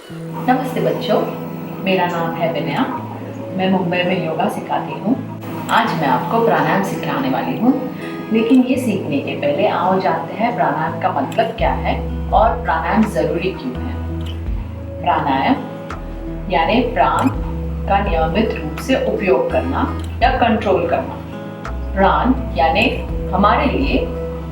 नमस्ते बच्चों, मेरा नाम है विनया। मैं मुंबई में योगा सिखाती हूँ। आज मैं आपको प्राणायाम सिखाने वाली हूँ, लेकिन ये सीखने के पहले आओ जानते हैं प्राणायाम का मतलब क्या है और प्राणायाम ज़रूरी क्यों है। प्राणायाम यानी प्राण का नियमित रूप से उपयोग करना या कंट्रोल करना। प्राण यानी हमारे लिए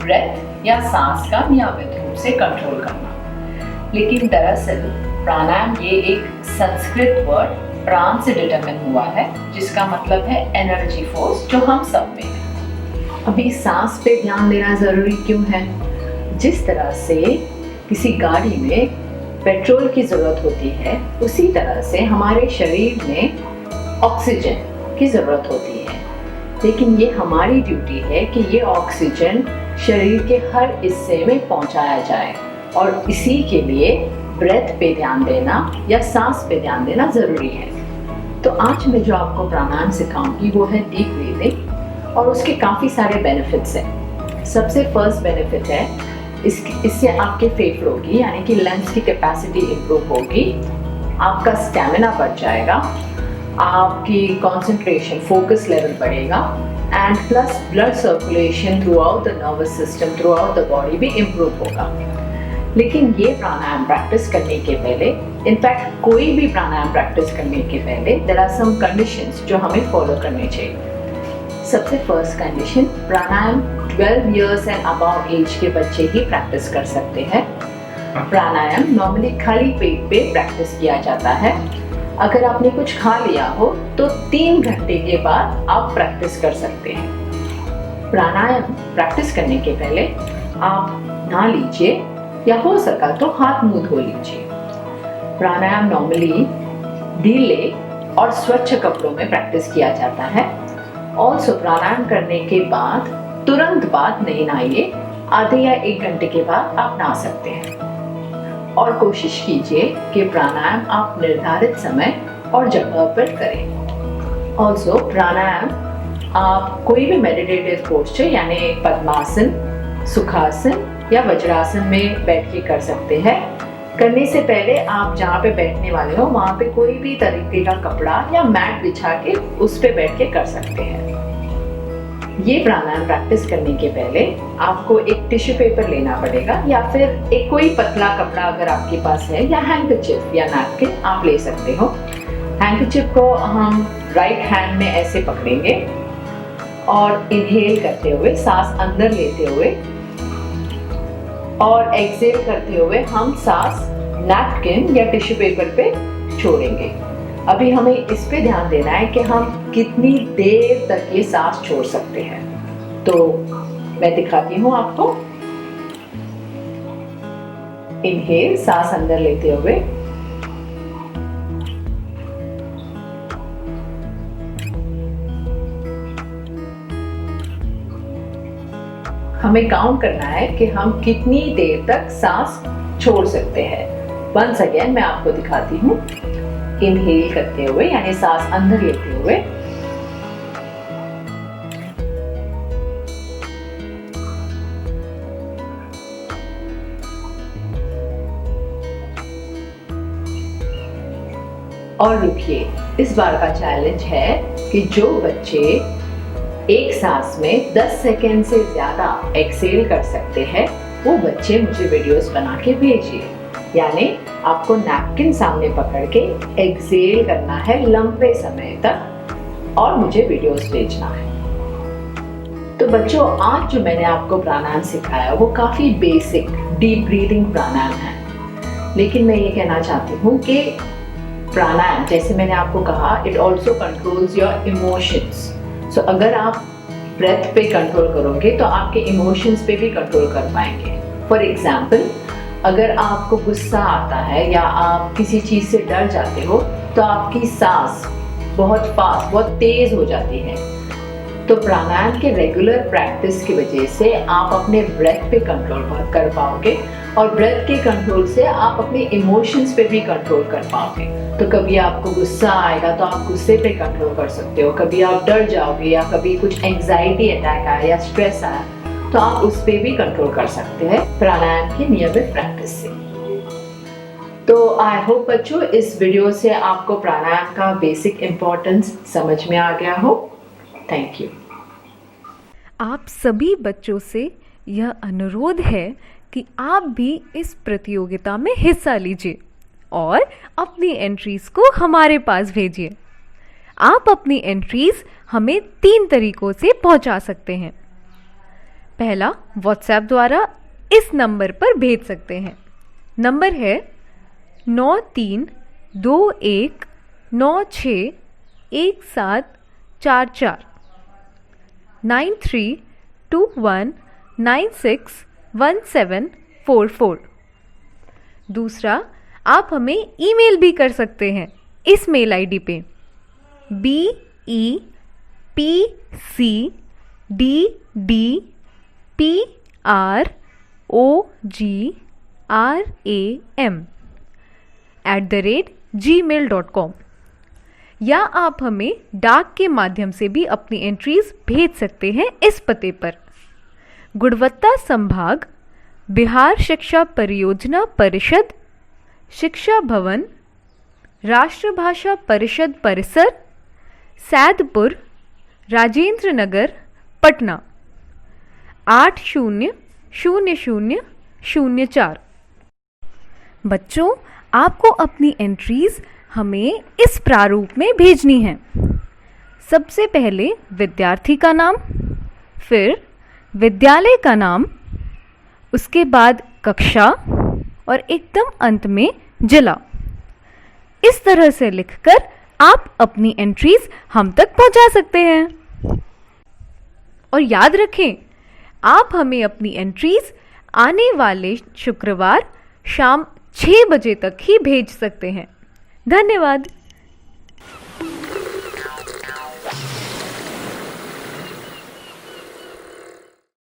ब्रेथ या सांस का नियमित रूप से कंट्रोल करना। लेकिन दरअसल प्राणायाम ये एक संस्कृत वर्ड प्राण से डिटरमिन हुआ है, जिसका मतलब है एनर्जी फोर्स जो हम सब में है। अभी सांस पे ध्यान देना जरूरी क्यों है? जिस तरह से किसी गाड़ी में पेट्रोल की जरूरत होती है, उसी तरह से हमारे शरीर में ऑक्सीजन की जरूरत होती है। लेकिन ये हमारी ड्यूटी है कि ये ऑक्सीजन शरीर के हर हिस्से में पहुंचाया जाए, और इसी के लिए ब्रेथ पे ध्यान देना या सांस पे ध्यान देना जरूरी है। तो आज मैं जो आपको प्राणायाम सिखाऊंगी वो है डीप ब्रीदिंग, और उसके काफ़ी सारे बेनिफिट्स हैं। सबसे फर्स्ट बेनिफिट है इससे आपके फेफड़ों की यानी कि लंग्स की कैपेसिटी इम्प्रूव होगी, आपका स्टैमिना बढ़ जाएगा, आपकी कंसंट्रेशन फोकस लेवल बढ़ेगा, and plus blood circulation through out the nervous system through out the body भी इम्प्रूव होगा। लेकिन ये प्राणायाम प्रैक्टिस करने के पहले, इनफैक्ट कोई भी प्राणायाम प्रैक्टिस करने के पहले देयर आर सम कंडीशंस जो हमें फॉलो करने चाहिए। सबसे first condition, pranayama 12 years and above age के बच्चे ही प्रैक्टिस कर सकते हैं। प्राणायाम नॉर्मली खाली पेट पे प्रैक्टिस किया जाता है। अगर आपने कुछ खा लिया हो तो 3 घंटे के बाद आप प्रैक्टिस कर सकते हैं। प्राणायाम प्रैक्टिस करने के पहले आप नहा लीजिए, या हो सका तो हाथ मुंह धो लीजिए। प्राणायाम नॉर्मली ढीले और स्वच्छ कपड़ों में प्रैक्टिस किया जाता है। ऑल्सो प्राणायाम करने के बाद तुरंत बाद नहीं नहाइए, आधे या 1 घंटे के बाद आप नहा सकते हैं। और कोशिश कीजिए कि प्राणायाम आप निर्धारित समय और जगह पर करें। ऑल्सो प्राणायाम आप कोई भी मेडिटेटिव पोस्चर यानी पद्मासन, सुखासन या वज्रासन में बैठ के कर सकते हैं। करने से पहले आप जहाँ पे बैठने वाले हो वहाँ पे कोई भी तरीके का कपड़ा या मैट बिछा के उस पे बैठ के कर सकते हैं। ये प्राणायाम प्रैक्टिस करने के पहले आपको एक टिश्यू पेपर लेना पड़ेगा, या फिर एक कोई पतला कपड़ा अगर आपके पास है, या हैंकरचिफ या नैपकिन आप ले सकते हो। हैंकरचिफ को हम राइट हैंड में ऐसे पकड़ेंगे और इनहेल करते हुए, सांस अंदर लेते हुए और एक्सहेल करते हुए हम सांस नैपकिन या टिश्यू पेपर पे छोड़ेंगे। अभी हमें इस पे ध्यान देना है कि हम कितनी देर तक ये सांस छोड़ सकते हैं। तो मैं दिखाती हूँ आपको। इनहेल, सांस अंदर लेते हुए, हमें काउंट करना है कि हम कितनी देर तक सांस छोड़ सकते हैं। वंस अगेन मैं आपको दिखाती हूँ। इनहेल करते हुए यानी सांस अंदर लेते हुए, और रुकिए। इस बार का चैलेंज है कि जो बच्चे एक सांस में 10 सेकेंड से ज्यादा एक्सहेल कर सकते हैं, वो बच्चे मुझे वीडियोस बना के भेजिए। यानी आपको नैपकिन सामने पकड़ के एक्सहेल करना है लंबे समय तक, और मुझे वीडियोस भेजना है। तो बच्चों, आज जो मैंने आपको प्राणायाम सिखाया वो काफी बेसिक डीप ब्रीदिंग प्राणायाम है। लेकिन मैं ये कहना चाहती हूँ कि प्राणायाम, जैसे मैंने आपको कहा, it also controls your emotions. So अगर आप ब्रेथ पे कंट्रोल करोगे तो आपके इमोशंस पे भी कंट्रोल कर पाएंगे। फॉर एग्जाम्पल, अगर आपको गुस्सा आता है या आप किसी चीज़ से डर जाते हो तो आपकी सांस बहुत फास्ट, बहुत तेज हो जाती है। तो प्राणायाम के रेगुलर प्रैक्टिस की वजह से आप अपने ब्रेथ पे कंट्रोल कर पाओगे, और ब्रेथ के कंट्रोल से आप अपने इमोशंस पे भी कंट्रोल कर पाओगे। तो कभी आपको गुस्सा आएगा तो आप गुस्से पे कंट्रोल कर सकते हो, कभी आप डर जाओगे या कभी कुछ एंजाइटी अटैक आया या स्ट्रेस आया तो आप उस पे भी कंट्रोल कर सकते हैं प्राणायाम की नियमित प्रैक्टिस से। तो आई होप बच्चों इस वीडियो से आपको प्राणायाम का बेसिक इम्पोर्टेंस समझ में आ गया हो। Thank you. आप सभी बच्चों से यह अनुरोध है कि आप भी इस प्रतियोगिता में हिस्सा लीजिए और अपनी एंट्रीज को हमारे पास भेजिए। आप अपनी एंट्रीज हमें 3 तरीकों से पहुंचा सकते हैं। पहला, व्हाट्सएप द्वारा इस नंबर पर भेज सकते हैं। नंबर है 9321961744 9321961744। दूसरा, आप हमें ईमेल भी कर सकते हैं इस मेल आईडी पे BEPCDDPROGRAM@gmail.com, या आप हमें डाक के माध्यम से भी अपनी एंट्रीज भेज सकते हैं इस पते पर। गुणवत्ता संभाग, बिहार शिक्षा परियोजना परिषद, शिक्षा भवन, राष्ट्रभाषा परिषद परिसर, सैदपुर, राजेंद्र नगर, पटना 800004। बच्चों, आपको अपनी एंट्रीज हमें इस प्रारूप में भेजनी है। सबसे पहले विद्यार्थी का नाम, फिर विद्यालय का नाम, उसके बाद कक्षा और एकदम अंत में जिला। इस तरह से लिखकर आप अपनी एंट्रीज हम तक पहुंचा सकते हैं। और याद रखें, आप हमें अपनी एंट्रीज आने वाले शुक्रवार शाम 6 बजे तक ही भेज सकते हैं। धन्यवाद।